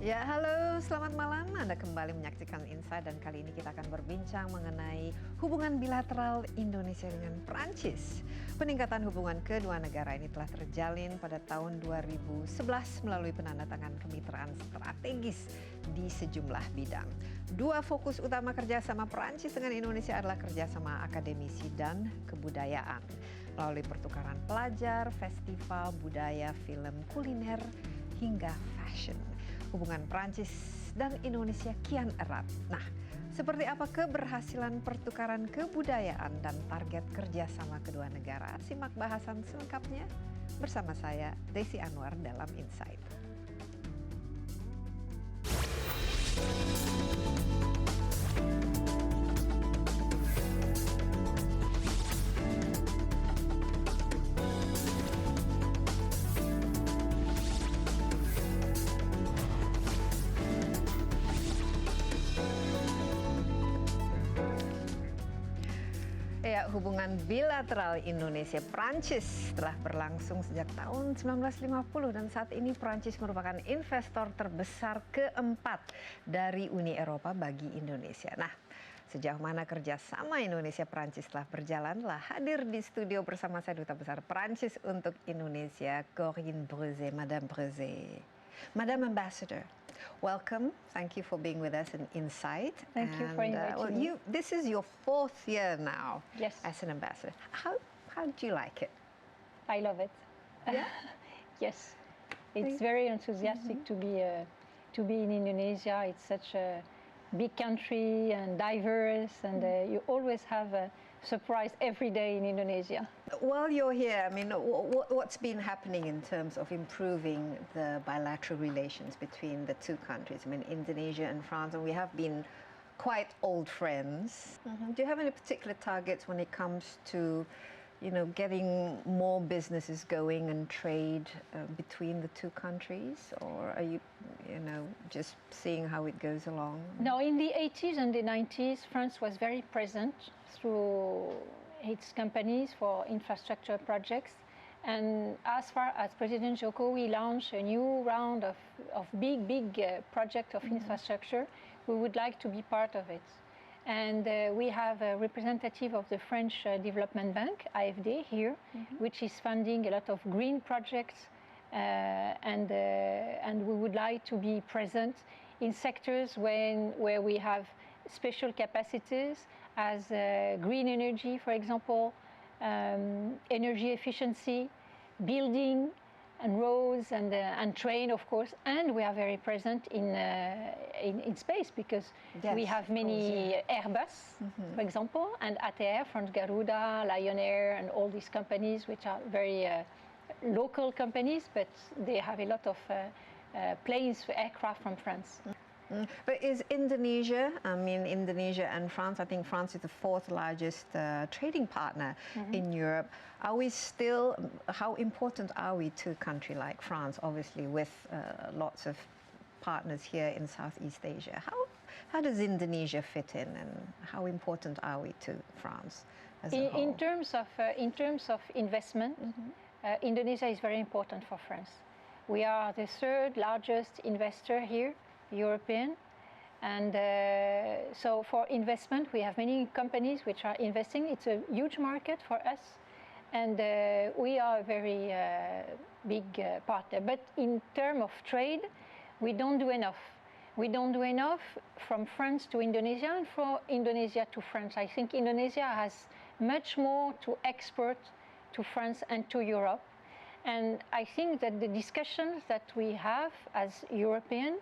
Ya, halo, selamat malam. Anda kembali menyaksikan Insight dan kali ini kita akan berbincang mengenai hubungan bilateral Indonesia dengan Perancis. Peningkatan hubungan kedua negara ini telah terjalin pada tahun 2011 melalui penandatangan kemitraan strategis di sejumlah bidang. Dua fokus utama kerjasama Perancis dengan Indonesia adalah kerjasama akademisi dan kebudayaan melalui pertukaran pelajar, festival, budaya, film, kuliner, hingga fashion. Hubungan Perancis dan Indonesia kian erat. Nah, seperti apa keberhasilan pertukaran kebudayaan dan target kerjasama kedua negara? Simak bahasan selengkapnya bersama saya, Desi Anwar, dalam Insight. Ya, hubungan bilateral Indonesia-Prancis telah berlangsung sejak tahun 1950 dan saat ini Prancis merupakan investor terbesar keempat dari Uni Eropa bagi Indonesia. Nah, sejauh mana kerjasama Indonesia-Prancis telah berjalan, telah hadir di studio bersama saya Duta Besar Perancis untuk Indonesia, Corinne Brueze. Madame Brueze. Madame Ambassador, welcome. Thank you for being with us in Insight. Thank you for inviting me. This is your fourth year now as an ambassador. How do you like it? I love it. Yeah? Yes, it's very enthusiastic to be in Indonesia. It's such a big country and diverse, and you always have a surprise every day in Indonesia. While you're here, I mean, what's been happening in terms of improving the bilateral relations between the two countries? I mean, Indonesia and France, and we have been quite old friends. Do you have any particular targets when it comes to, you know, getting more businesses going and trade between the two countries, or are you just seeing how it goes along? No, in the 80s and the 90s, France was very present through its companies for infrastructure projects. And as far as President Joko, we launched a new round of big project of infrastructure. We would like to be part of it. And we have a representative of the French Development Bank, AFD, here, which is funding a lot of green projects. And we would like to be present in sectors where we have special capacities, as green energy, for example, energy efficiency, building, and roads and train, of course, and we are very present in space because we have many Airbus, for example, and ATR, France Garuda, Lion Air, and all these companies which are very local companies, but they have a lot of planes, aircraft from France. But is Indonesia, Indonesia and France, I think France is the fourth largest trading partner in Europe. Are we still, how important are we to a country like France, obviously with lots of partners here in Southeast Asia? How does Indonesia fit in, and how important are we to France as a whole? In terms of investment, Indonesia is very important for France. We are the third largest investor here, European, and so for investment we have many companies which are investing. It's a huge market for us, and we are a very big partner. But in terms of trade, we don't do enough. We don't do enough from France to Indonesia and from Indonesia to France. I think Indonesia has much more to export to France and to Europe, and I think that the discussions that we have as European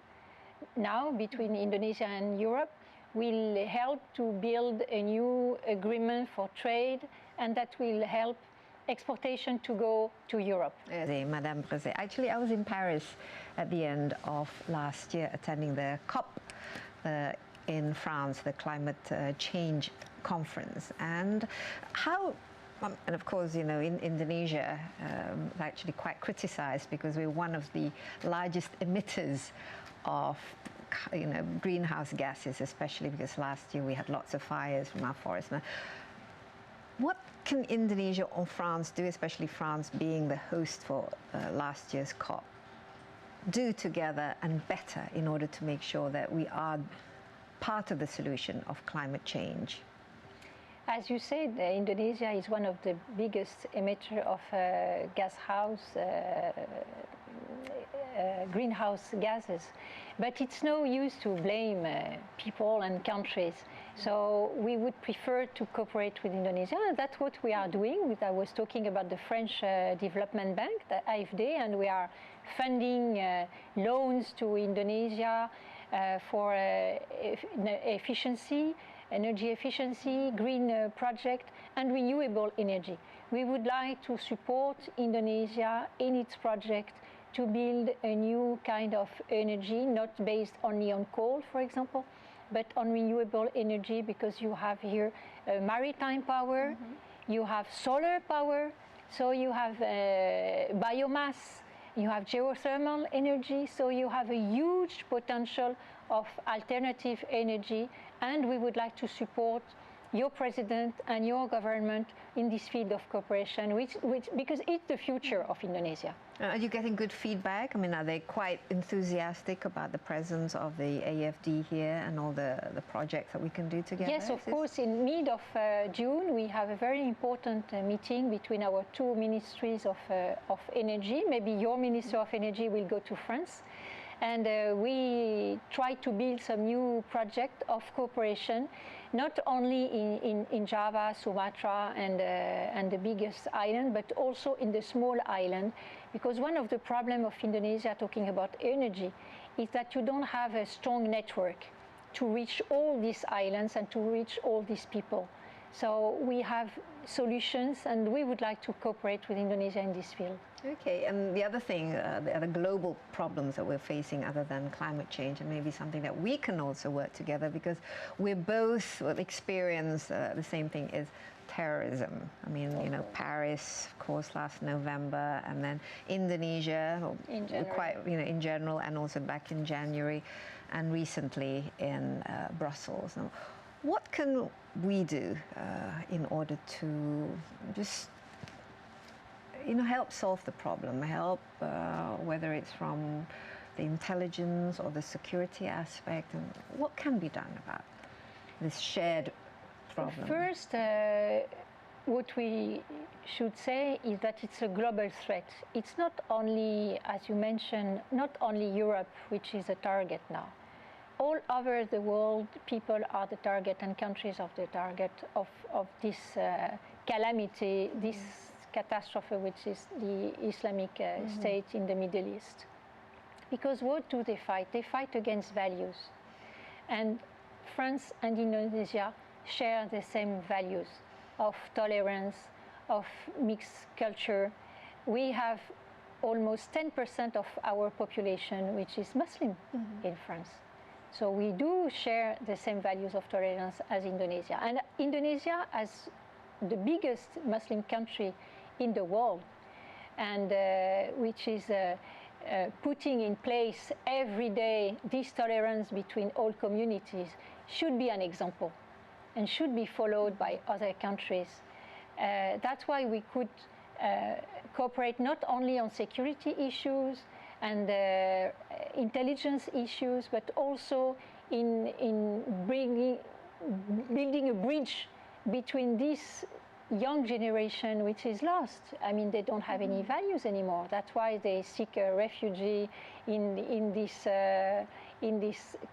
now between Indonesia and Europe will help to build a new agreement for trade, and that will help exportation to go to Europe. Madame Brueze, actually I was in Paris at the end of last year attending the COP in France, the climate change conference, and of course, you know, in Indonesia is actually quite criticized because we're one of the largest emitters of, you know, greenhouse gases, especially because last year we had lots of fires from our forests. Now, what can Indonesia or France do, especially France being the host for last year's COP? do together and better in order to make sure that we are part of the solution of climate change? As you said, Indonesia is one of the biggest emitter of greenhouse gases. But it's no use to blame people and countries. So we would prefer to cooperate with Indonesia. And that's what we are doing. I was talking about the French Development Bank, the AFD, and we are funding loans to Indonesia for efficiency, energy efficiency, green project, and renewable energy. We would like to support Indonesia in its project to build a new kind of energy, not based only on coal, for example, but on renewable energy, because you have here maritime power, you have solar power, so you have biomass, you have geothermal energy, so you have a huge potential of alternative energy, and we would like to support your president and your government in this field of cooperation, because it's the future of Indonesia. Are you getting good feedback? I mean, are they quite enthusiastic about the presence of the AFD here and all the projects that we can do together? Yes, of course. In mid of June, we have a very important meeting between our two ministries of energy. Maybe your Minister of Energy will go to France. And we try to build some new project of cooperation, not only in Java, Sumatra, and the biggest island, but also in the small island. Because one of the problems of Indonesia, talking about energy, is that you don't have a strong network to reach all these islands and to reach all these people. So we have solutions, and we would like to cooperate with Indonesia in this field. Okay, and the other thing, the other global problems that we're facing other than climate change, and maybe something that we can also work together, because we both experience the same thing, is terrorism. I mean, you know, Paris, of course, last November, and then Indonesia, in general, and also back in January, and recently in Brussels. Now, what can we do in order to just help solve the problem, help whether it's from the intelligence or the security aspect, and what can be done about this shared problem? First, what we should say is that it's a global threat. It's not only, as you mentioned, not only Europe, which is a target now. All over the world, people are the target, and countries are the target of this calamity, this catastrophe, which is the Islamic State in the Middle East. Because what do they fight? They fight against values. And France and Indonesia share the same values of tolerance, of mixed culture. We have almost 10% of our population which is Muslim in France. So we do share the same values of tolerance as Indonesia. And Indonesia, as the biggest Muslim country in the world, and which is putting in place every day this tolerance between all communities, should be an example and should be followed by other countries. That's why we could cooperate not only on security issues and intelligence issues, but also in building a bridge between this young generation which is lost. I mean, they don't have any values anymore. That's why they seek a refugee in this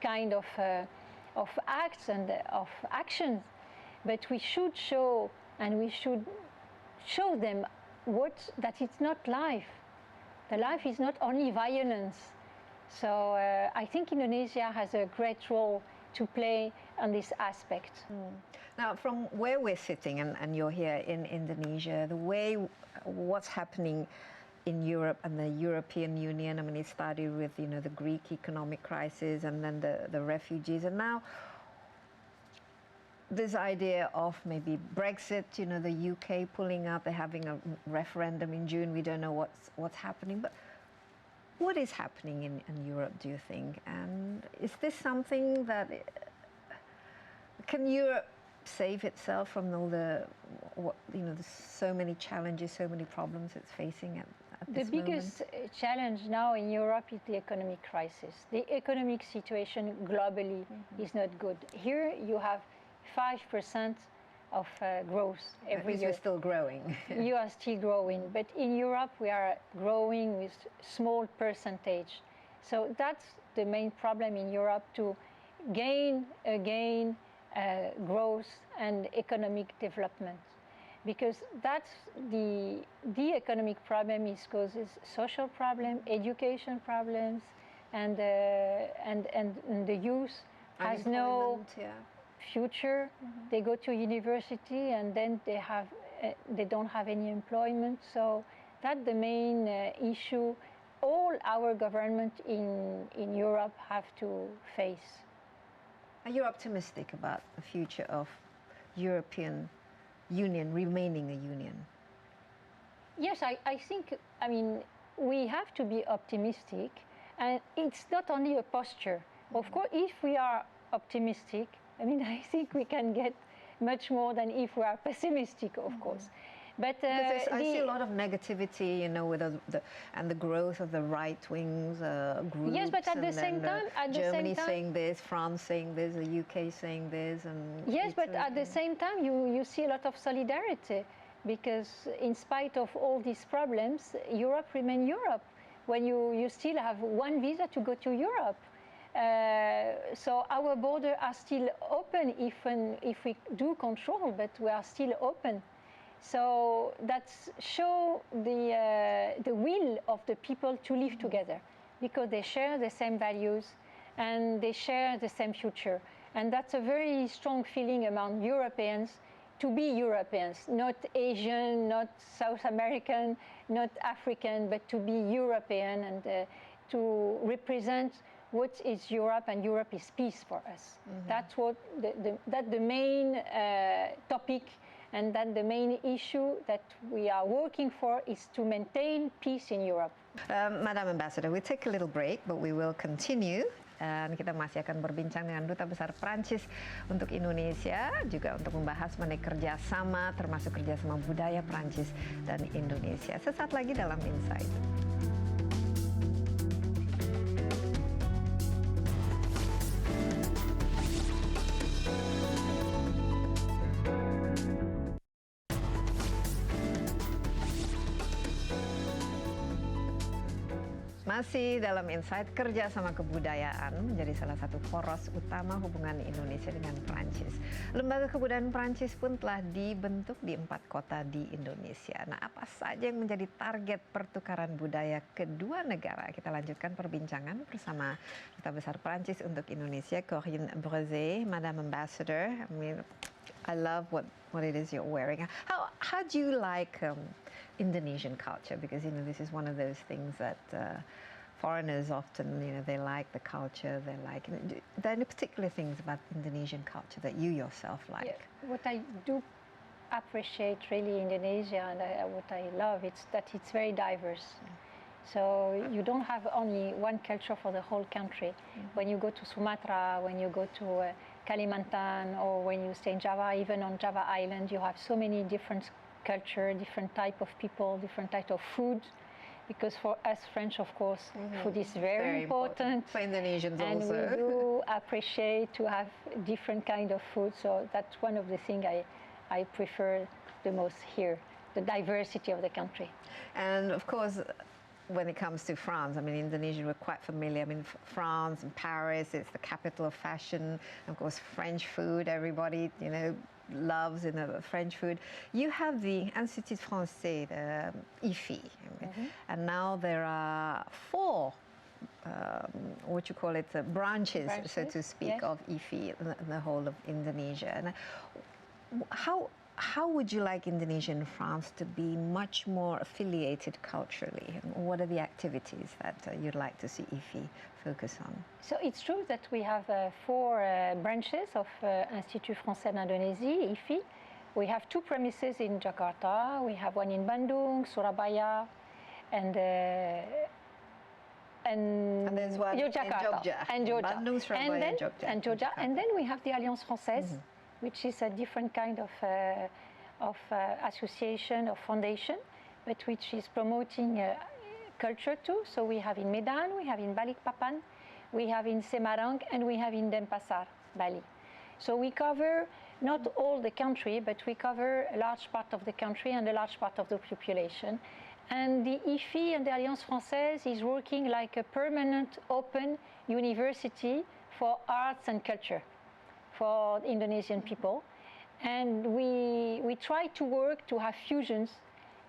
kind of acts and of actions. But we should show, and we should show them that it's not life. The life is not only violence. So I think Indonesia has a great role to play on this aspect. Now, from where we're sitting, and you're here in Indonesia, what's happening in Europe and the European Union, I mean, it started with, the Greek economic crisis, and then the refugees, and now this idea of maybe Brexit, the UK pulling out, they're having a referendum in June, we don't know what's happening, but what is happening in Europe, do you think? And is this something that, can Europe save itself from all there's so many challenges, so many problems it's facing at at The this biggest moment? challenge now in Europe is the economic crisis. The economic situation globally is not good. Here you have 5% of growth At every least year. we're still growing. You are still growing, but in Europe we are growing with small percentage. So that's the main problem in Europe, to gain again growth and economic development, because that's the economic problem is causes social problem, education problems, and the youth has no Unemployment, yeah. future. They go to university and then they don't have any employment. So that's the main issue all our government in Europe have to face. Are you optimistic about the future of European Union remaining a union? Yes, I think, I mean, we have to be optimistic, and it's not only a posture. Of course, if we are optimistic, I mean, I think we can get much more than if we are pessimistic, of course. But Because I see a lot of negativity, you know, with the growth of the right wings groups. Yes, but at the and same then, time, Germany saying this, France saying this, the UK saying this, and yes, but Italy. at the same time, you see a lot of solidarity, because in spite of all these problems, Europe remains Europe. When you still have one visa to go to Europe. So our borders are still open, even if we do control, but we are still open. So that shows the will of the people to live together, because they share the same values and they share the same future. And that's a very strong feeling among Europeans, to be Europeans, not Asian, not South American, not African, but to be European and to represent what is Europe, and Europe is peace for us. That's what that's the main topic. And then the main issue that we are working for is to maintain peace in Europe. Madam Ambassador, we take a little break, but we will continue. Dan kita masih akan berbincang dengan Duta Besar Perancis untuk Indonesia, juga untuk membahas mengenai kerjasama, termasuk kerjasama budaya Perancis dan Indonesia. Sesaat lagi dalam Insight. Masih dalam Insight, kerjasama kebudayaan menjadi salah satu poros utama hubungan Indonesia dengan Perancis. Lembaga Kebudayaan Perancis pun telah dibentuk di 4 kota di Indonesia. Nah, apa saja yang menjadi target pertukaran budaya kedua negara? Kita lanjutkan perbincangan bersama Duta Besar Perancis untuk Indonesia, Corinne Brueze, Madam Ambassador. I love what it is you're wearing. How do you like Indonesian culture? Because this is one of those things that foreigners often they like the culture. They like. Are there any particular things about Indonesian culture that you yourself like? Yeah. What I do appreciate really Indonesia, and what I love, it's that it's very diverse. So you don't have only one culture for the whole country. When you go to Sumatra, when you go to Kalimantan, or when you stay in Java, even on Java Island, you have so many different culture, different type of people, different type of food. Because for us French, of course, food is very important. For Indonesians and also. And we do appreciate to have different kind of food. So that's one of the things I prefer the most here, the diversity of the country. And of course, when it comes to France, I mean, Indonesia, we're quite familiar. I mean, France and Paris, it's the capital of fashion. Of course, French food, everybody, loves French food. You have the Institut Français, the IFI, and now there are 4 branches, so to speak, of IFI in the whole of Indonesia. And how would you like Indonesia and France to be much more affiliated culturally? What are the activities that you'd like to see IFI focus on? So it's true that we have 4 branches of Institut Français d'Indonésie, IFI. We have 2 premises in Jakarta. We have one in Bandung, Surabaya, and there's one in Jogja. And Jogja. Bandung, Surabaya, and Jogja. And then we have the Alliance Française, which is a different kind of association or foundation, but which is promoting culture too. So we have in Medan, we have in Balikpapan, we have in Semarang, and we have in Denpasar, Bali. So we cover not all the country, but we cover a large part of the country and a large part of the population. And the IFI and the Alliance Française is working like a permanent open university for arts and culture for Indonesian people. And we try to work to have fusions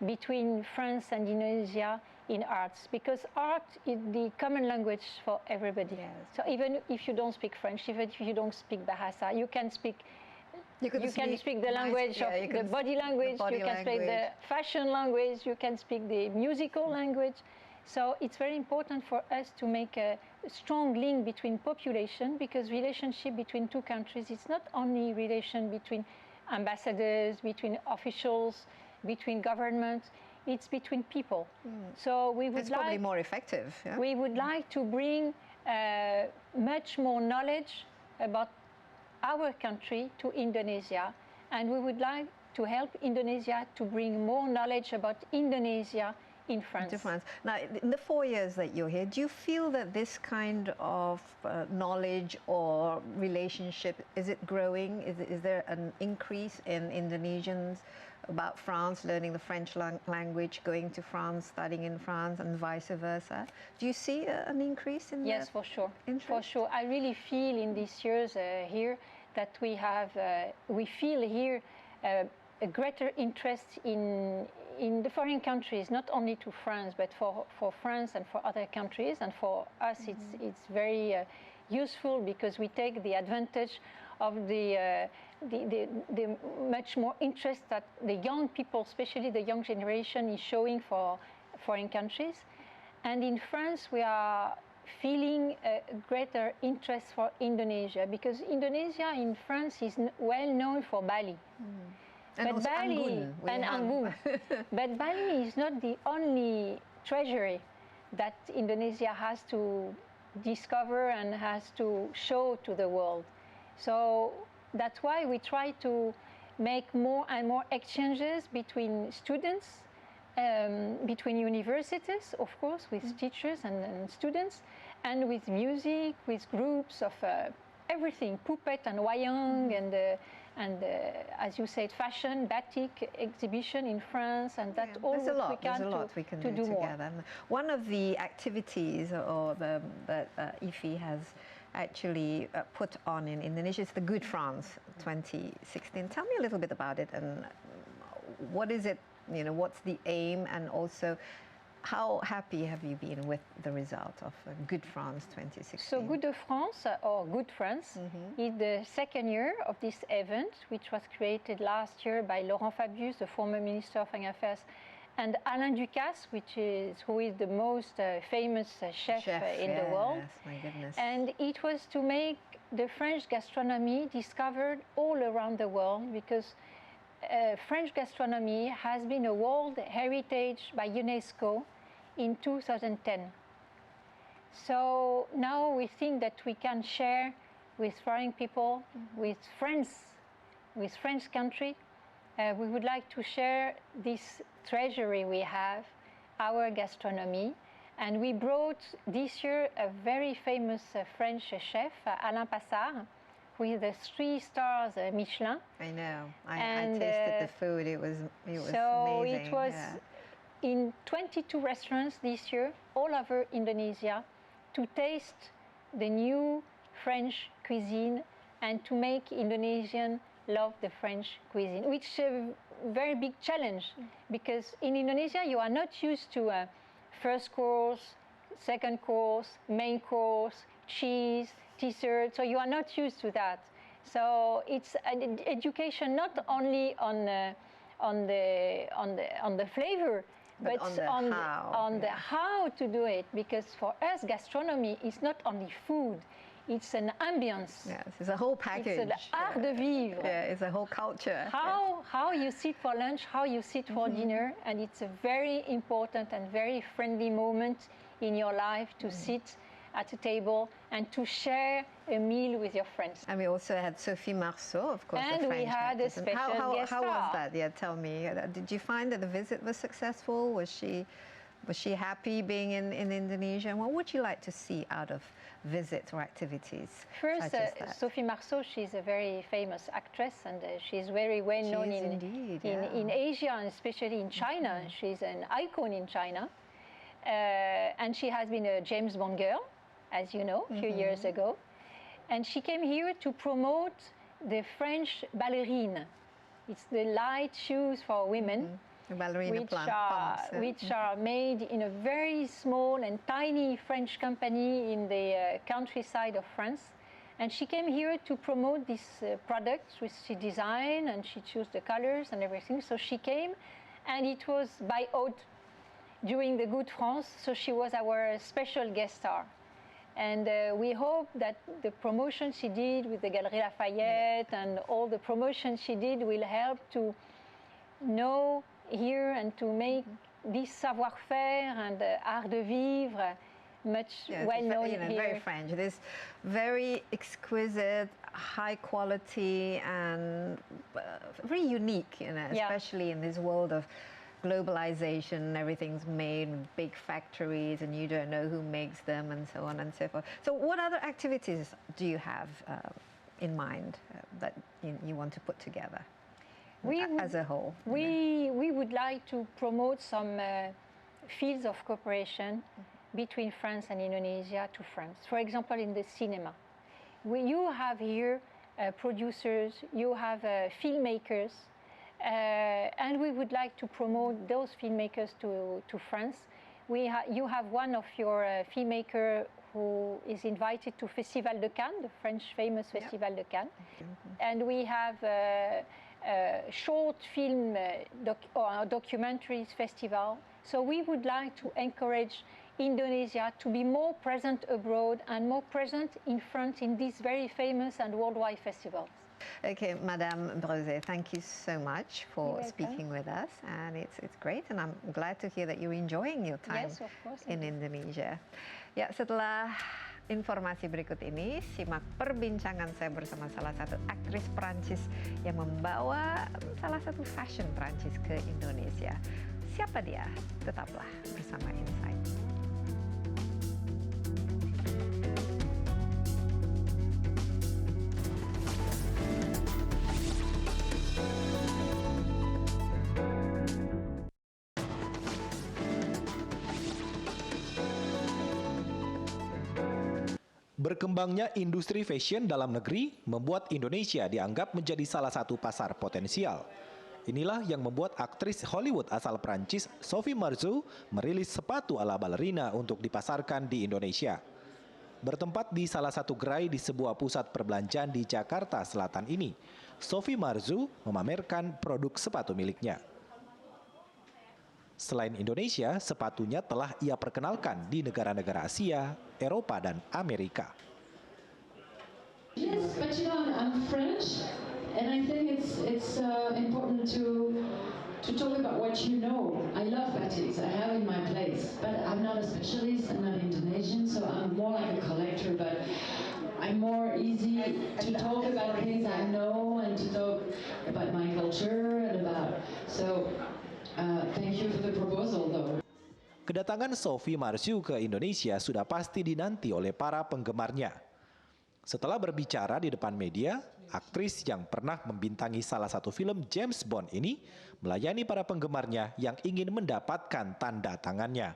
between France and Indonesia in arts, because art is the common language for everybody. Yes. So even if you don't speak French, even if you don't speak Bahasa, you can speak the language of the body language, you can speak the fashion language, you can speak the musical language. So it's very important for us to make a strong link between population, because relationship between two countries is not only relation between ambassadors, between officials, between governments, it's between people. So we would probably more effective. Yeah? We would like to bring much more knowledge about our country to Indonesia, and we would like to help Indonesia to bring more knowledge about Indonesia in France. To France. Now, in the 4 years that you're here, do you feel that this kind of knowledge or relationship, is it growing? Is there an increase in Indonesians about France, learning the French language, going to France, studying in France, and vice versa? Do you see an increase in Yes, for sure. Interest? For sure. I really feel in these years here that we feel here a greater interest in the foreign countries, not only to France, but for France and for other countries. And for us, it's very useful, because we take the advantage of the much more interest that the young people, especially the young generation, is showing for foreign countries. And in France, we are feeling a greater interest for Indonesia, because Indonesia in France is well known for Bali. And but also Bali Anggun. Anggun. But Bali is not the only treasury that Indonesia has to discover and has to show to the world. So that's why we try to make more and more exchanges between students, between universities, of course, with teachers and students, and with music, with groups of everything, puppet and wayang, and as you said, fashion, batik exhibition in France, and that all there's a lot we can do more. together. One of the activities that IFI has actually put on in Indonesia is the Good France 2016. Tell me a little bit about it, and what is it, what's the aim, and also how happy have you been with the result of Good France 2016? So Good de France, or Good France, is the second year of this event, which was created last year by Laurent Fabius, the former Minister of Foreign Affairs, and Alain Ducasse, who is the most famous chef in the world. Yes, my goodness. And it was to make the French gastronomy discovered all around the world, because French gastronomy has been a World Heritage by UNESCO in 2010. So now we think that we can share with foreign people, with friends, with French country. We would like to share this treasury we have, our gastronomy. And we brought this year a very famous French chef, Alain Passard, with the 3 stars Michelin. I know. I tasted the food. It was amazing. So it was in 22 restaurants this year, all over Indonesia, to taste the new French cuisine and to make Indonesians love the French cuisine, which is a very big challenge, because in Indonesia you are not used to a first course, second course, main course, cheese, dessert, so you are not used to that. So it's an education not only on the flavor, but on the how to do it, because for us gastronomy is not only food, it's an ambience. Yes, it's a whole package. It's an art de vivre. Yeah, it's a whole culture. How you sit for lunch, how you sit for dinner, and it's a very important and very friendly moment in your life to sit at a table and to share a meal with your friends. And we also had Sophie Marceau, of course, and the French we had actress. a special guest how star. was that? Yeah, tell me. Did you find that the visit was successful? Was she Was she happy being in Indonesia? And what would you like to see out of visits or activities? First, such as that? Sophie Marceau, she's a very famous actress, and she's very well known in Asia, and especially in China. She's an icon in China. And she has been a James Bond girl, as you know, a few years ago. And she came here to promote the French ballerine. It's the light shoes for women, which are made in a very small and tiny French company in the countryside of France. And she came here to promote these products, which she designed, and she chose the colors and everything. So she came, and it was by haute during the Good France, so she was our special guest star. And we hope that the promotion she did with the Galerie Lafayette and all the promotion she did will help to know here and to make this savoir-faire and art de vivre much well known here. Very French. This very exquisite, high quality, and very unique, especially in this world of globalization. Everything's made in big factories and you don't know who makes them, and so on and so forth. So what other activities do you have in mind that you want to put together as a whole? We would like to promote some fields of cooperation between France and Indonesia to France. For example, in the cinema. You have here producers, you have filmmakers, and we would like to promote those filmmakers to France. You have one of your filmmaker who is invited to Festival de Cannes, the French famous Festival de Cannes. And we have short film documentaries festival. So we would like to encourage Indonesia to be more present abroad and more present in France in these very famous and worldwide festivals. Okay, Madame Brueze, thank you so much for speaking with us, and it's great, and I'm glad to hear that you're enjoying your time in Indonesia. Ya, setelah informasi berikut ini, simak perbincangan saya bersama salah satu aktris Perancis yang membawa salah satu fashion Perancis ke Indonesia. Siapa dia? Tetaplah bersama Insight. Berkembangnya industri fashion dalam negeri membuat Indonesia dianggap menjadi salah satu pasar potensial. Inilah yang membuat aktris Hollywood asal Perancis Sophie Marceau merilis sepatu ala balerina untuk dipasarkan di Indonesia. Bertempat di salah satu gerai di sebuah pusat perbelanjaan di Jakarta Selatan ini, Sophie Marceau memamerkan produk sepatu miliknya. Selain Indonesia, sepatunya telah ia perkenalkan di negara-negara Asia, Eropa, dan Amerika. Yes, but you know, I'm French, and I think it's important to talk about what you know. I love batik. I have in my place, but I'm not a specialist. I'm not Indonesian, so I'm more like a collector. But I'm more easy to talk about things I know and to talk about my culture and about so. Thank you for the proposal, though. Kedatangan Sophie Marceau ke Indonesia sudah pasti dinanti oleh para penggemarnya. Setelah berbicara di depan media, aktris yang pernah membintangi salah satu film James Bond ini melayani para penggemarnya yang ingin mendapatkan tanda tangannya.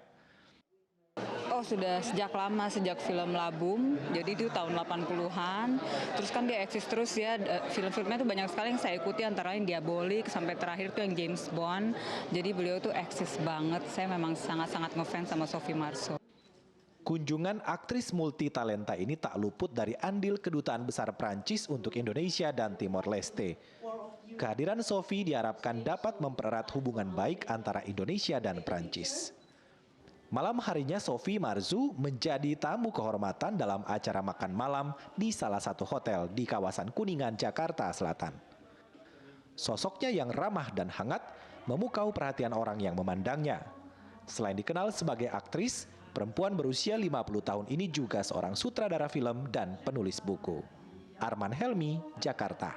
Oh, sudah sejak lama, sejak film Labum, jadi itu tahun 80-an. Terus kan dia eksis terus ya, film-filmnya tuh banyak sekali yang saya ikuti, antara lain Diabolik, sampai terakhir tuh yang James Bond. Jadi beliau tuh eksis banget, saya memang sangat-sangat ngefans sama Sophie Marceau. Kunjungan aktris multitalenta ini tak luput dari andil Kedutaan Besar Perancis untuk Indonesia dan Timor Leste. Kehadiran Sophie diharapkan dapat mempererat hubungan baik antara Indonesia dan Perancis. Malam harinya Sophie Marceau menjadi tamu kehormatan dalam acara makan malam di salah satu hotel di kawasan Kuningan, Jakarta Selatan. Sosoknya yang ramah dan hangat memukau perhatian orang yang memandangnya. Selain dikenal sebagai aktris, perempuan berusia 50 tahun ini juga seorang sutradara film dan penulis buku. Arman Helmi, Jakarta.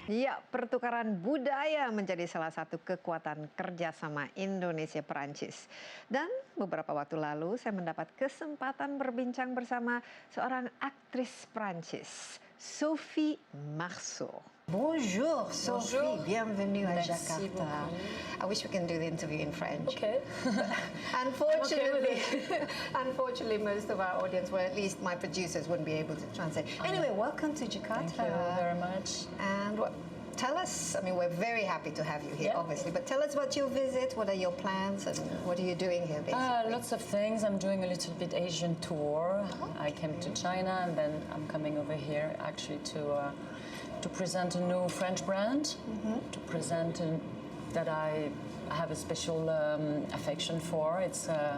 Ya, pertukaran budaya menjadi salah satu kekuatan kerjasama Indonesia-Perancis. Dan beberapa waktu lalu saya mendapat kesempatan berbincang bersama seorang aktris Perancis, Sophie Marceau. Bonjour, Sophie. Bonjour. Bienvenue à Merci Jakarta. beaucoup. I wish we can do the interview in French. Okay. Unfortunately, unfortunately, most of our audience, well, at least my producers, wouldn't be able to translate. Anyway, welcome to Jakarta. Thank you very much. And tell us, I mean, we're very happy to have you here, Yeah. obviously, but tell us about your visit, what are your plans, and what are you doing here, basically? Lots of things. I'm doing a little bit Asian tour. I came to China, and then I'm coming over here actually to present a new French brand, to present that I have a special affection for. It's a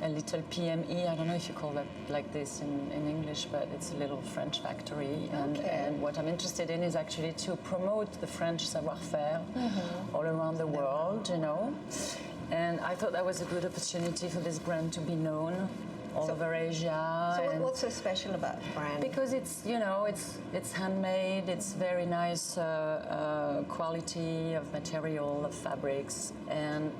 little PME. I don't know if you call that like this in English, but it's a little French factory. And what I'm interested in is actually to promote the French savoir-faire all around the world, you know. And I thought that was a good opportunity for this brand to be known all over Asia. So what's so special about the brand? Because it's, you know, it's handmade, it's very nice quality of material, of fabrics, and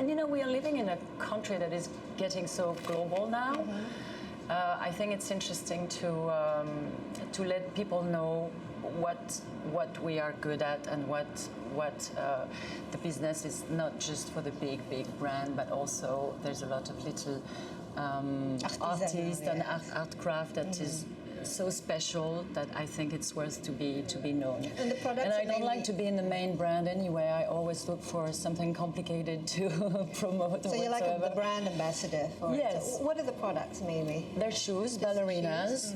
you know, we are living in a country that is getting so global now. I think it's interesting to let people know what we are good at and what the business is, not just for the big brand, but also there's a lot of little artists and art craft that is so special that I think it's worth to be known. And the products and I are don't mainly like to be in the main brand anyway. I always look for something complicated to promote. So you're like the brand ambassador for it. Yes. So what are the products mainly? They're shoes, ballerinas.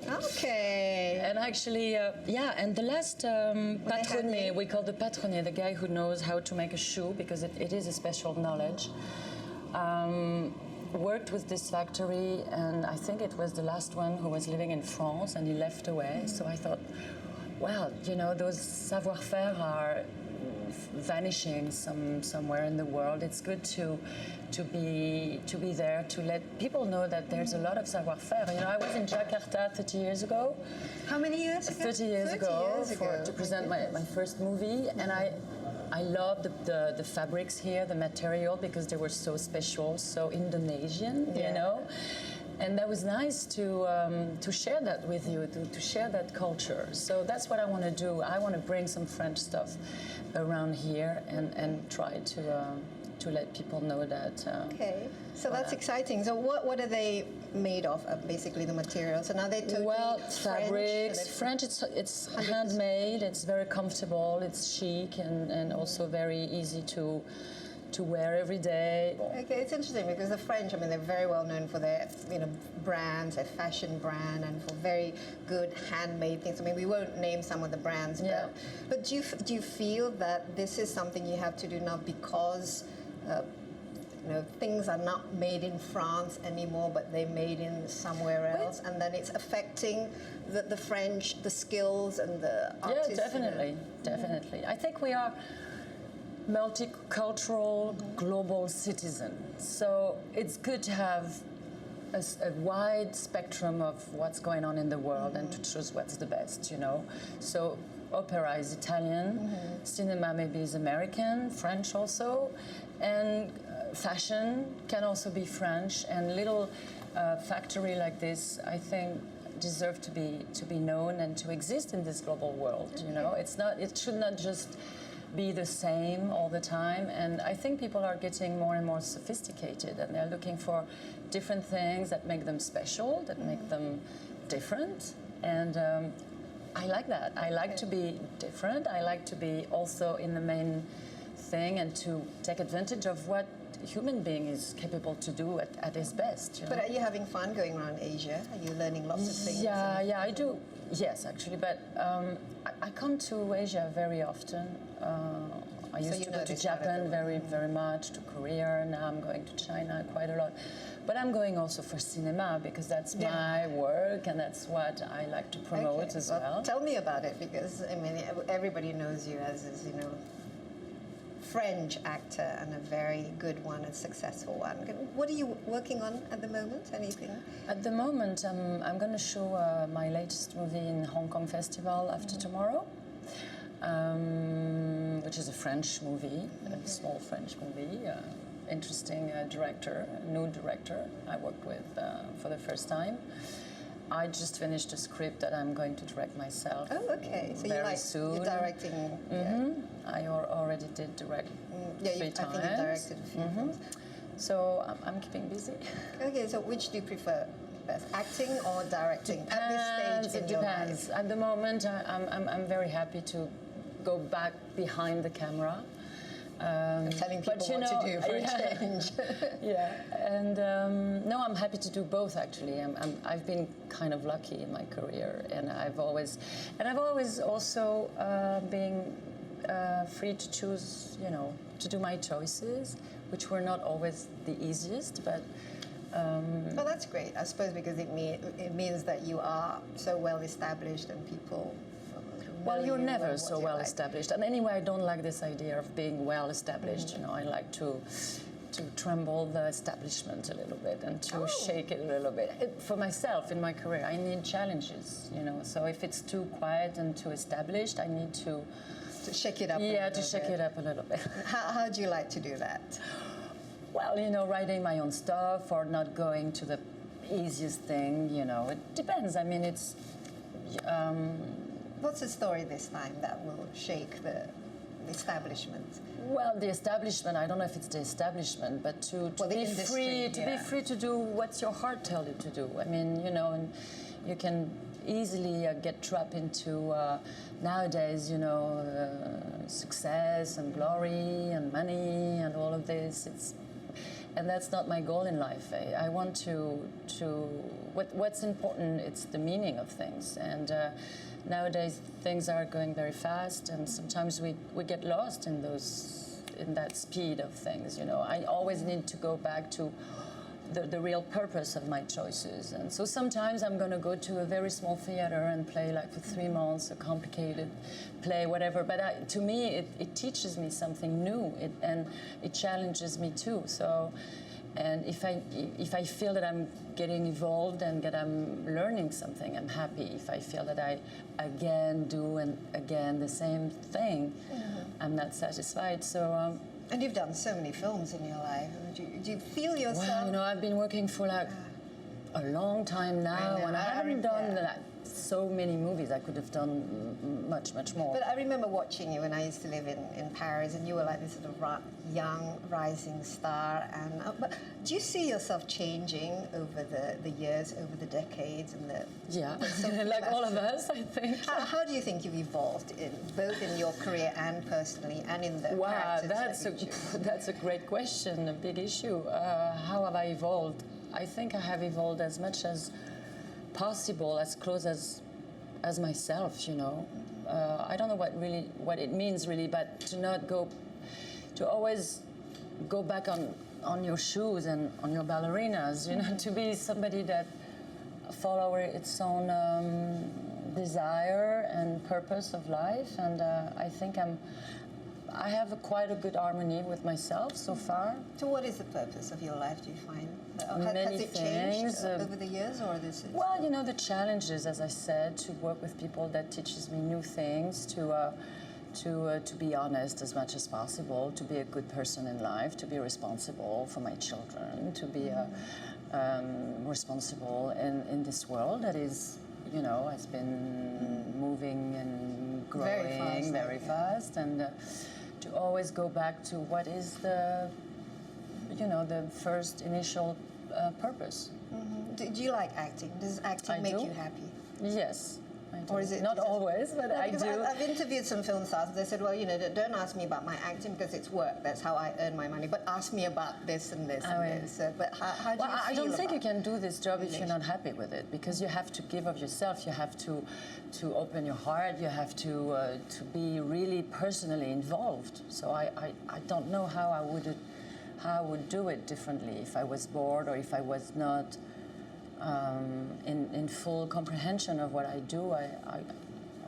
Okay. And actually, and the last patronnier, we call the patronnier, the guy who knows how to make a shoe, because it is a special knowledge, worked with this factory, and I think it was the last one who was living in France, and he left away. So I thought, well, you know, those savoir-faire are vanishing somewhere in the world. It's good to be there, to let people know that there's a lot of savoir-faire. You know, I was in Jakarta 30 years ago. How many years ago? 30 years ago. To present my first movie, and I loved the fabrics here, the material, because they were so special, so Indonesian, you know. And that was nice to share that with you, to share that culture. So that's what I want to do. I want to bring some French stuff around here and try to let people know that. Okay, so that's exciting. So what are they made of, basically the materials? And are they totally fabrics, French, it's handmade, it's very comfortable, it's chic, and also very easy to wear every day. Okay, it's interesting because the French, I mean, they're very well known for their, you know, brands, their fashion brand, and for very good handmade things. I mean, we won't name some of the brands, but do you feel that this is something you have to do now because you know, things are not made in France anymore, but they're made in somewhere else, and then it's affecting the French, the skills and the artists? Yeah, definitely, definitely. I think we are multicultural, global citizen. So it's good to have a wide spectrum of what's going on in the world and to choose what's the best, you know. So opera is Italian, cinema maybe is American, French also, and fashion can also be French, and little factory like this, I think, deserve to be known and to exist in this global world, you know. It should not just be the same all the time, and I think people are getting more and more sophisticated, and they're looking for different things that make them special, that make them different, and I like that. I like to be different. I like to be also in the main thing and to take advantage of what a human being is capable to do at his best. You know? But are you having fun going around Asia? Are you learning lots of things? Yeah, I do. Yes, actually, but I come to Asia very often. I used to go to Japan very much, to Korea. Now I'm going to China quite a lot. But I'm going also for cinema because that's my work and that's what I like to promote as well. Tell me about it, because I mean everybody knows you as you know, French actor and a very good one, a successful one. What are you working on at the moment? Anything? At the moment, I'm going to show my latest movie in Hong Kong Festival after tomorrow, which is a French movie, a small French movie. Interesting director, new director I worked with for the first time. I just finished a script that I'm going to direct myself. Oh, okay. So very soon. You're directing. I already did direct 3 times. I think you directed a few films. So I'm keeping busy. Okay, so which do you prefer best, acting or directing at this stage in your life? At the moment, I'm very happy to go back behind the camera. Telling people what to do for a change. Yeah, and no, I'm happy to do both. Actually, I've been kind of lucky in my career, and I've always also been free to choose, to do my choices, which were not always the easiest, but. Well, that's great, I suppose, because it means that you are so well established and people. Well, you're never so well established. And anyway, I don't like this idea of being well established. I like to tremble the establishment a little bit and to shake it a little bit. For myself, in my career, I need challenges, So if it's too quiet and too established, I need to shake it up. Yeah, to shake it up a little bit. How do you like to do that? Well, writing my own stuff or not going to the easiest thing, It depends. I mean, it's. What's the story this time that will shake the establishment? Well, the establishment, I don't know if it's the establishment, but to be free to do what your heart tells you to do. I mean, and you can easily get trapped into nowadays, success and glory and money and all of this. And that's not my goal in life. I want to what's important, it's the meaning of things. And nowadays things are going very fast, and sometimes we get lost in that speed of things. I always need to go back to the real purpose of my choices. And so sometimes I'm going to go to a very small theater and play like for 3 months, a complicated play, whatever. But to me, it teaches me something new, and it challenges me too. So, and if I feel that I'm getting evolved and that I'm learning something, I'm happy. If I feel that I again do and again the same thing, I'm not satisfied. So. And you've done so many films in your life. Do you feel yourself? Well, I've been working for like a long time now, and I haven't done so many movies. I could have done much, much more. But I remember watching you when I used to live in Paris, and you were like this sort of young, rising star. And but do you see yourself changing over the years, over the decades, and like all of us, I think. How do you think you've evolved both in your career and personally, and in the characters that's a great question, a big issue. How have I evolved? I think I have evolved as much as possible, as close as myself. I don't know what it means really, but to always go back on your shoes and on your ballerinas, to be somebody that follow its own desire and purpose of life. And I think I have quite a good harmony with myself so far. So what is the purpose of your life, do you find? Many has it things. changed over the years, or this is... Well, the challenges, as I said, to work with people that teaches me new things, to be honest as much as possible, to be a good person in life, to be responsible for my children, to be responsible in this world that is, has been moving and growing very fast, and to always go back to what is the first initial purpose. Do you like acting? Does acting make you happy? Yes. Or is it not always, but I do. I've interviewed some film stars. They said, well, don't ask me about my acting because it's work. That's how I earn my money. But ask me about this and this and this. But how do you feel I don't think you can do this job if you're not happy with it, because you have to give of yourself. You have to open your heart. You have to be really personally involved. So I don't know how I would do it differently if I was bored or if I was not in full comprehension of what I do.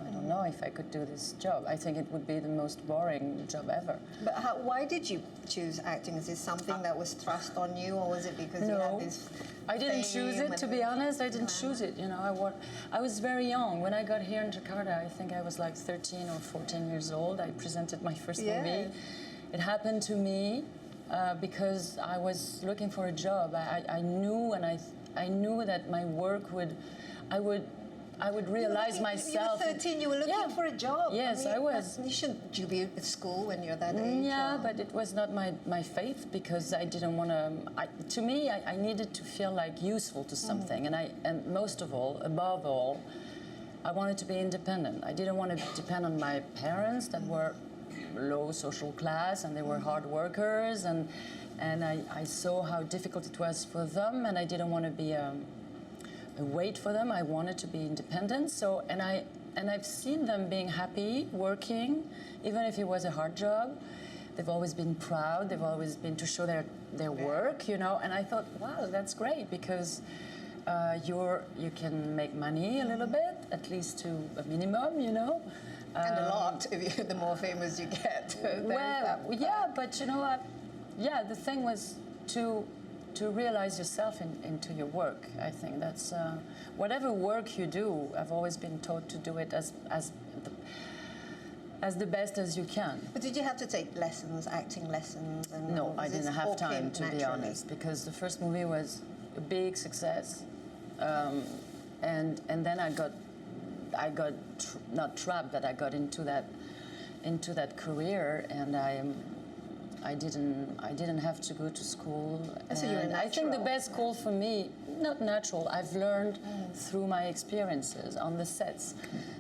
I don't know if I could do this job. I think it would be the most boring job ever. But why did you choose acting? Is this something that was thrust on you, or was it because you had this? I didn't choose it, to be honest. I didn't choose it. You know, I was very young when I got here in Jakarta. I think I was like 13 or 14 years old. I presented my first movie. It happened to me because I was looking for a job. I knew, and I knew that my work I would realize myself. You were 13, you were looking for a job. Yes, I was. Shouldn't you be at school when you're that age? Yeah, but it was not my faith because I didn't want to. To me, I needed to feel like useful to something, and most of all, above all, I wanted to be independent. I didn't want to depend on my parents that were low social class and they were hard workers, and I saw how difficult it was for them, and I didn't want to be a weight for them. I wanted to be independent. So, and I've seen them being happy working, even if it was a hard job. They've always been proud. They've always been to show their work, you know. And I thought, wow, that's great because you can make money a little bit, at least to a minimum, you know. And a lot, if the more famous you get. Well, yeah, but you know what? Yeah, the thing was to realize yourself into your work. I think that's whatever work you do. I've always been taught to do it as the best as you can. But did you have to take lessons, acting lessons? And no, I didn't have time, to be honest, because the first movie was a big success, and then I got not trapped, but I got into that career, and I didn't have to go to school. So you're I think the best school for me, not natural, I've learned through my experiences on the sets.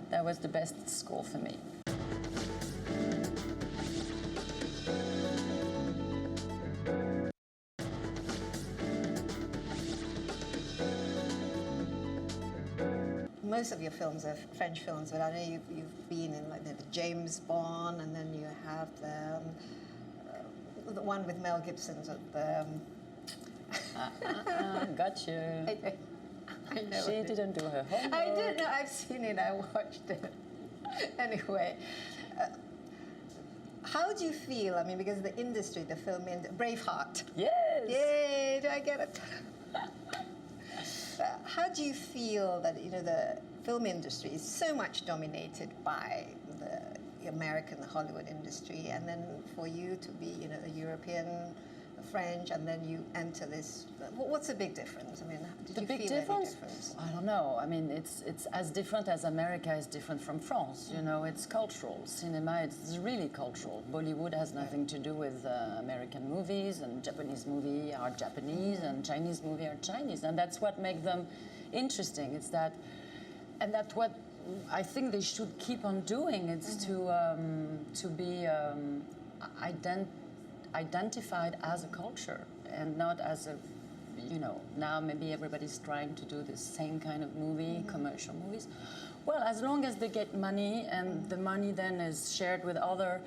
That was the best school for me. Most of your films are French films, but I know you've been in like the James Bond, and then you have the one with Mel Gibson. Got you. I know. She didn't do her homework. I did. No, I've seen it. I watched it. Anyway, how do you feel? I mean, because the industry, the film industry, Braveheart. Yes. Yay! Do I get it? How do you feel that the film industry is so much dominated by the American Hollywood industry, and then for you to be a European, French, and then you enter this? What's the big difference? I mean, did you feel any difference? I don't know. I mean, it's as different as America is different from France. You know, it's cultural. Cinema, it's really cultural. Bollywood has nothing to do with American movies, and Japanese movie are Japanese, and Chinese movie are Chinese, and that's what makes them interesting. It's that, and that's what I think they should keep on doing. It's to be identified as a culture and not as a, now maybe everybody's trying to do the same kind of movie, commercial movies. Well, as long as they get money and the money then is shared with other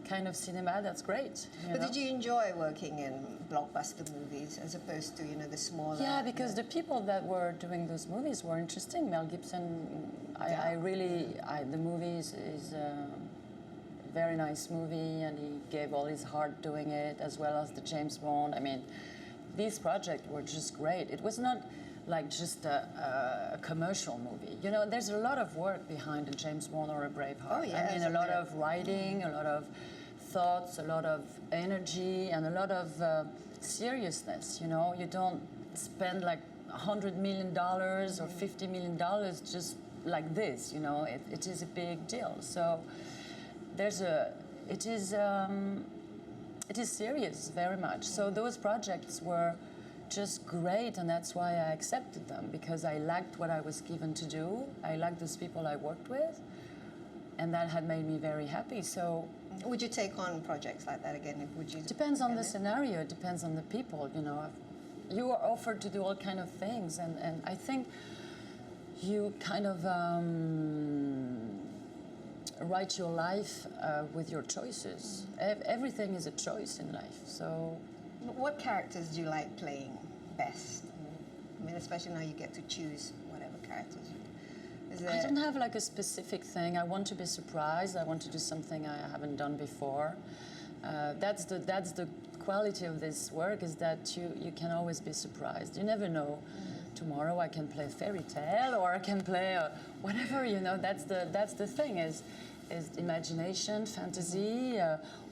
kind of cinema, that's great. But did you enjoy working in blockbuster movies as opposed to, the smaller? Yeah, because the people that were doing those movies were interesting. Mel Gibson, the movie is a very nice movie, and he gave all his heart doing it, as well as the James Bond. I mean, these projects were just great. It was not like just a commercial movie. There's a lot of work behind a James Bond or a Braveheart. Oh, yeah, I mean, a lot of writing, a lot of thoughts, a lot of energy, and a lot of seriousness. You don't spend like $100 million or $50 million just like this. It is a big deal. So it is serious very much. So those projects were just great, and that's why I accepted them, because I liked what I was given to do. I liked those people I worked with, and that had made me very happy. So, would you take on projects like that again? Depends on the scenario. It depends on the people. You are offered to do all kind of things, and I think you kind of write your life with your choices. Everything is a choice in life. So, what characters do you like playing best? I mean, especially now you get to choose whatever characters I don't have like a specific thing. I want to be surprised. I want to do something I haven't done before. That's the quality of this work, is that you can always be surprised. You never know. Tomorrow I can play fairy tale, or I can play whatever. You know, that's the thing, is imagination, fantasy,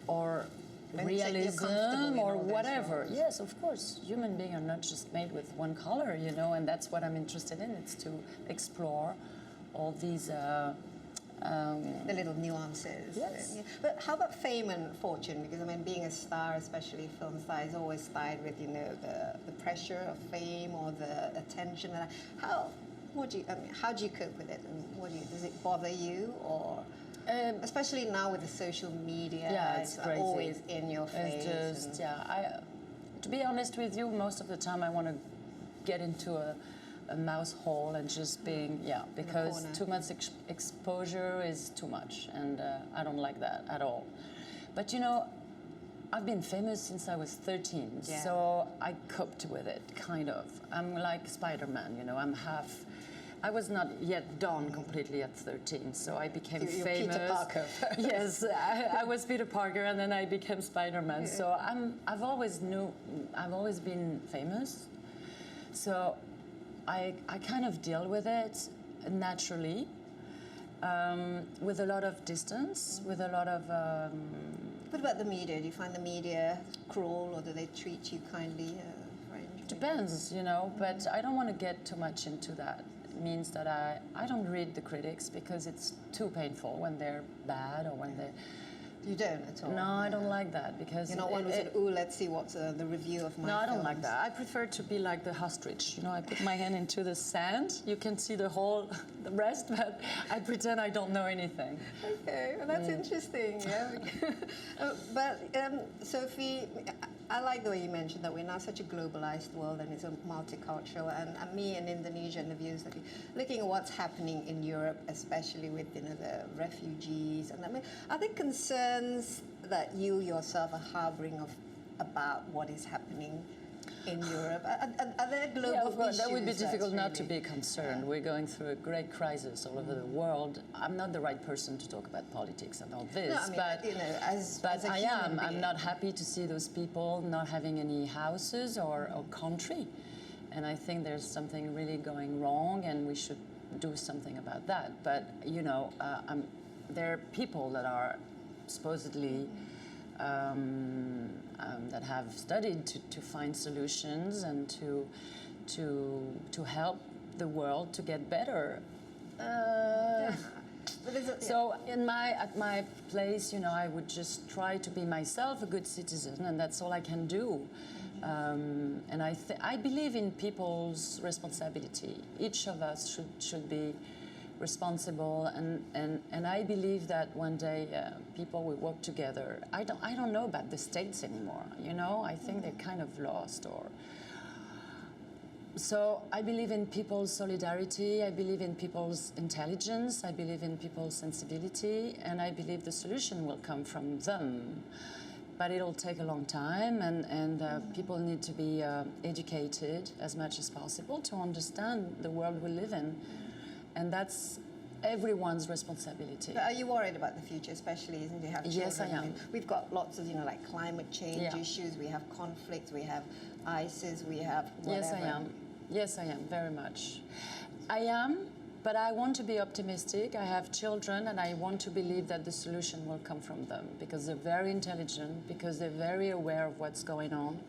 or realism, or whatever. Yes, of course. Human beings are not just made with one color, you know, and that's what I'm interested in. It's to explore all these the little nuances. Yes. Yeah. But how about fame and fortune? Because I mean, being a star, especially a film star, is always tied with, you know, the pressure of fame or the attention. How do you cope with it? And does it bother you, or especially now with the social media? Yeah, it's crazy. Always in your face. It's just, to be honest with you, most of the time I want to get into a mouse hole and just being, because too much exposure is too much, and I don't like that at all. But you know, I've been famous since I was 13, so I coped with it, kind of. I'm like Spider-Man, you know, I was not yet done completely at 13, so I became famous. Peter Parker. Yes, I was Peter Parker, and then I became Spider-Man. So I've always been famous. So I kind of deal with it naturally, with a lot of distance, with a lot of. What about the media? Do you find the media cruel, or do they treat you kindly? Depends, you know, but I don't want to get too much into that. It means that I don't read the critics, because it's too painful when they're bad, or when they. You don't at all? No, I don't like that, because... You're not one who said, ooh, let's see what's the review of my No, I don't films. like that. I prefer to be like the ostrich. You know, I put my hand into the sand. You can see the rest, but I pretend I don't know anything. Okay, well, that's interesting, yeah. But, Sophie, I like the way you mentioned that we're now such a globalized world, and it's a multicultural, and me in Indonesia and the views that looking at what's happening in Europe, especially with, you know, the refugees, and I mean, are there concerns that you yourself are harboring about what is happening in Europe? Are there global issues? That would be difficult not to really be concerned. We're going through a great crisis all over the world. I'm not the right person to talk about politics and all this, no, I mean, but, you know, as a I human am. being. I'm not happy to see those people not having any houses or country. And I think there's something really going wrong, and we should do something about that. But, you know, there are people that are supposedly that have studied to find solutions and to help the world to get better. So at my place, you know, I would just try to be myself, a good citizen, and that's all I can do. And I believe in people's responsibility. Each of us should be responsible, and I believe that one day people will work together. I don't know about the states anymore, you know. I think they're kind of lost, so I believe in people's solidarity, I believe in people's intelligence, I believe in people's sensibility, and I believe the solution will come from them. But it'll take a long time, and people need to be educated as much as possible to understand the world we live in. And that's everyone's responsibility. But are you worried about the future, especially as you have children? Yes, I am. mean, we've got lots of, you know, like climate change issues, we have conflicts, we have ISIS, we have whatever. Yes, I am. Yes, I am, very much. I am, but I want to be optimistic. I have children, and I want to believe that the solution will come from them, because they're very intelligent, because they're very aware of what's going on.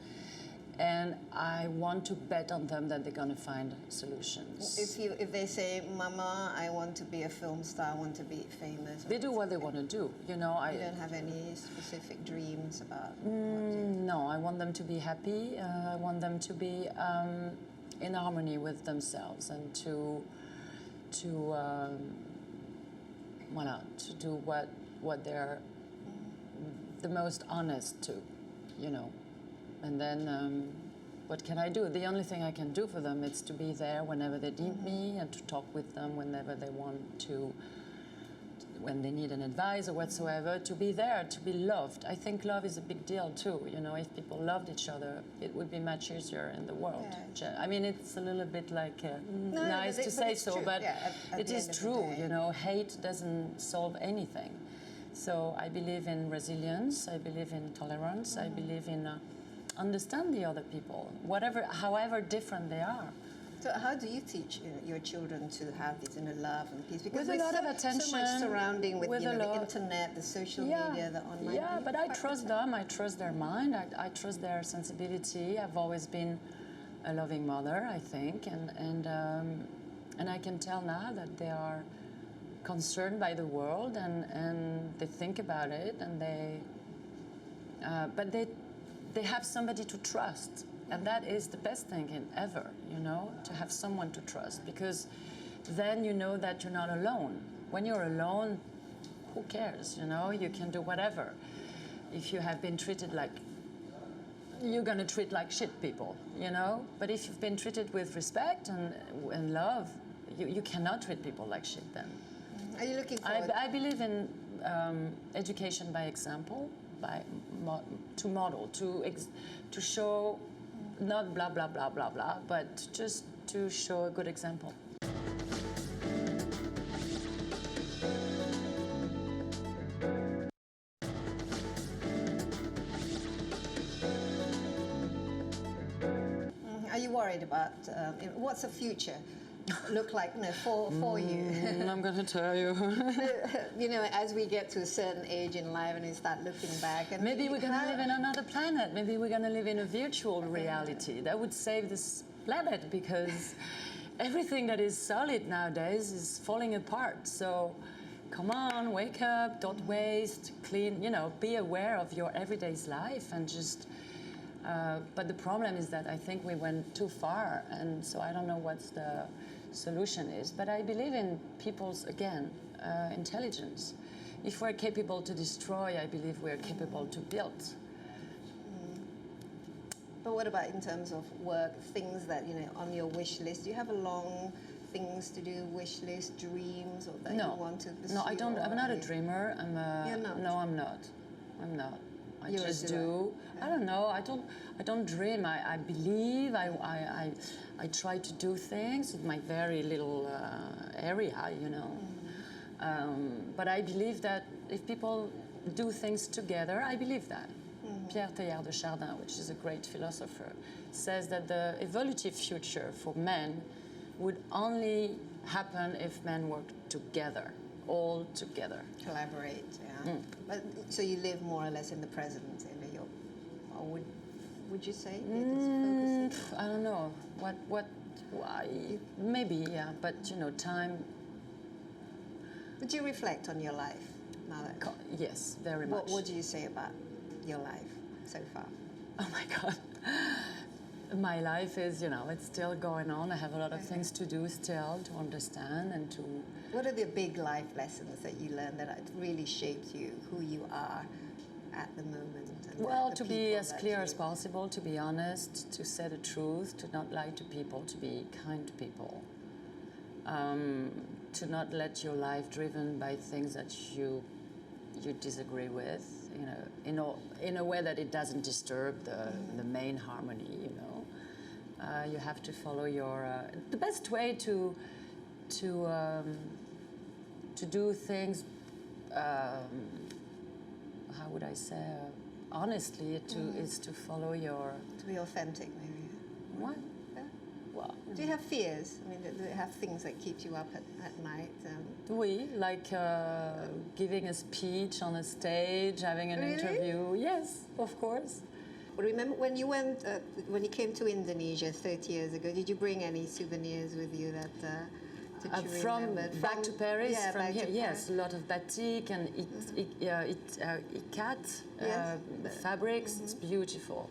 And I want to bet on them that they're going to find solutions. If they say, Mama, I want to be a film star, I want to be famous. They do what they want to do, you know. You don't have any specific dreams about No, I want them to be happy. I want them to be in harmony with themselves, and to do what they're the most honest to, you know. And then, what can I do? The only thing I can do for them is to be there whenever they need me, and to talk with them whenever they want to, when they need an advice or whatsoever, to be there, to be loved. I think love is a big deal too. You know, if people loved each other, it would be much easier in the world. Yeah. I mean, it's a little bit like nice to say so, true. but it is true. Day. You know, hate doesn't solve anything. So I believe in resilience. I believe in tolerance. I believe in understand the other people, however different they are. So how do you teach your children to have this inner love and peace? Because with a lot of attention, so much surrounding with the internet, the social media, the online. Yeah, but I trust them. I trust their mind. I trust their sensibility. I've always been a loving mother, I think, and I can tell now that they are concerned by the world and they think about it and but they have somebody to trust. And that is the best thing ever, you know, to have someone to trust, because then you know that you're not alone. When you're alone, who cares, you know? You can do whatever. If you have been treated like, you're gonna treat like shit people, you know? But if you've been treated with respect and love, you cannot treat people like shit then. Are you looking forward? I believe in education by example, to model, to show, not blah, blah, blah, blah, blah, but just to show a good example. Are you worried about what's the future look like, you know, for you? I'm going to tell you. You know, as we get to a certain age in life and we start looking back. And maybe we're going to live in another planet. Maybe we're going to live in a virtual reality. That would save this planet, because everything that is solid nowadays is falling apart. So come on, wake up, don't waste, clean, you know, be aware of your everyday life and just... but the problem is that I think we went too far, and so I don't know what the solution is. But I believe in people's, again, intelligence. If we're capable to destroy, I believe we're capable to build. But what about in terms of work, things that, you know, on your wish list? Do you have a long things to do wish list, dreams, or that you want to pursue? No, I don't. I'm not a dreamer. You're not? No, I'm not. I'm not. I You're just do. I don't know. I don't dream. I believe. I try to do things with my very little area, you know. But I believe that if people do things together, I believe that. Pierre Teilhard de Chardin, which is a great philosopher, says that the evolutive future for men would only happen if men work together, all together. Collaborate, yeah. But, so you live more or less in the present, in your, or would you say it is focusing? I don't know. Why? Maybe, yeah. But, you know, time... Would you reflect on your life now that... Yes, very much. What do you say about your life so far? Oh my God. My life is, you know, it's still going on. I have a lot of things to do still, to understand and to... What are the big life lessons that you learned that really shaped you, who you are at the moment? And well, to be as clear as possible, to be honest, to say the truth, to not lie to people, to be kind to people. To not let your life driven by things that you disagree with, you know, in a way that it doesn't disturb the main harmony, you know. You have to follow your... the best way to do things, how would I say, honestly, is to follow your... To be authentic, maybe. What? Yeah. Well, do you have fears? I mean, do you have things that keep you up at night? Oui, like giving a speech on a stage, having an interview. Yes, of course. Remember when you went, when you came to Indonesia 30 years ago, did you bring any souvenirs with you that you from remembered? back to Paris? Yeah, from back here, to yes, Paris. a lot of batik and ikat fabrics. It's beautiful.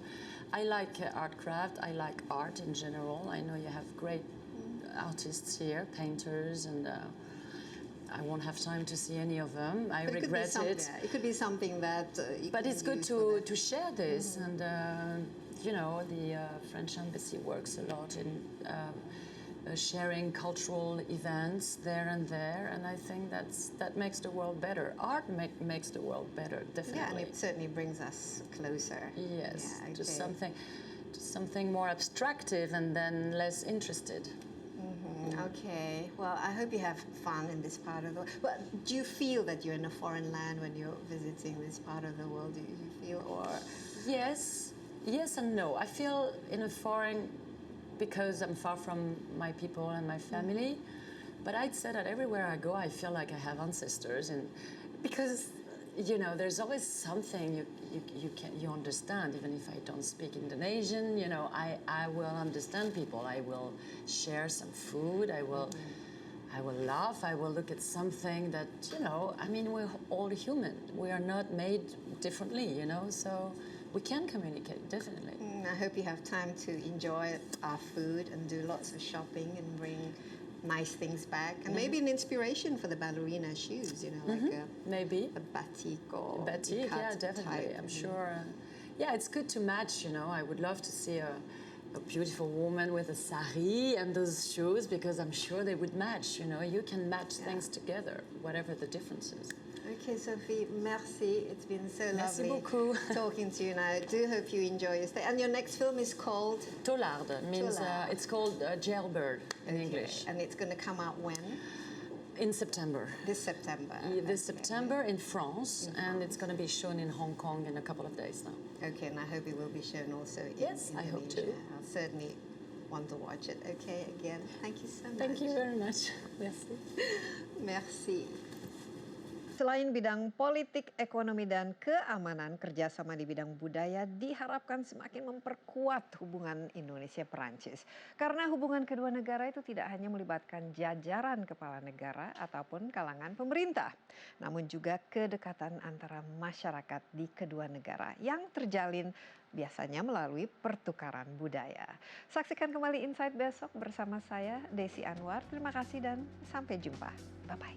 I like art craft. I like art in general. I know you have great artists here, painters, and I won't have time to see any of them. I regret it. It could be something that but it's good to share this, and you know, the French embassy works a lot in sharing cultural events there and there, and I think that makes the world better. Art makes the world better, definitely. Yeah, and it certainly brings us closer. Yes, Yeah, to okay. something more abstractive and then less interested. Okay, well, I hope you have fun in this part of the world. But do you feel that you're in a foreign land when you're visiting this part of the world? Do you feel, or? Yes and no. I feel in a foreign because I'm far from my people and my family. But I'd say that everywhere I go, I feel like I have ancestors, and because there's always something you understand, even if I don't speak Indonesian. I will understand people. I will share some food. I will laugh. I will look at something that we're all human. We are not made differently. So we can communicate, definitely. I hope you have time to enjoy our food and do lots of shopping and bring nice things back, and maybe an inspiration for the ballerina shoes, like maybe a batik or batik. Yeah, definitely. type. I'm sure. Yeah, it's good to match. I would love to see a beautiful woman with a sari and those shoes, because I'm sure they would match. You can match things together, whatever the difference is. Okay, Sophie, merci. It's been so Merci lovely beaucoup. talking to you, and I do hope you enjoy your stay. And your next film is called? Tollarde means Tollarde. it's called jailbird in English. And it's going to come out when? In September. This September. This September in France, and it's going to be shown in Hong Kong in a couple of days now. Okay, and I hope it will be shown also in Yes, I hope to. I'll certainly want to watch it. Okay, again, thank you so much. Thank you very much. Merci. Merci. Selain bidang politik, ekonomi, dan keamanan, kerjasama di bidang budaya diharapkan semakin memperkuat hubungan Indonesia-Perancis. Karena hubungan kedua negara itu tidak hanya melibatkan jajaran kepala negara ataupun kalangan pemerintah, namun juga kedekatan antara masyarakat di kedua negara yang terjalin biasanya melalui pertukaran budaya. Saksikan kembali Insight besok bersama saya, Desi Anwar. Terima kasih dan sampai jumpa. Bye-bye.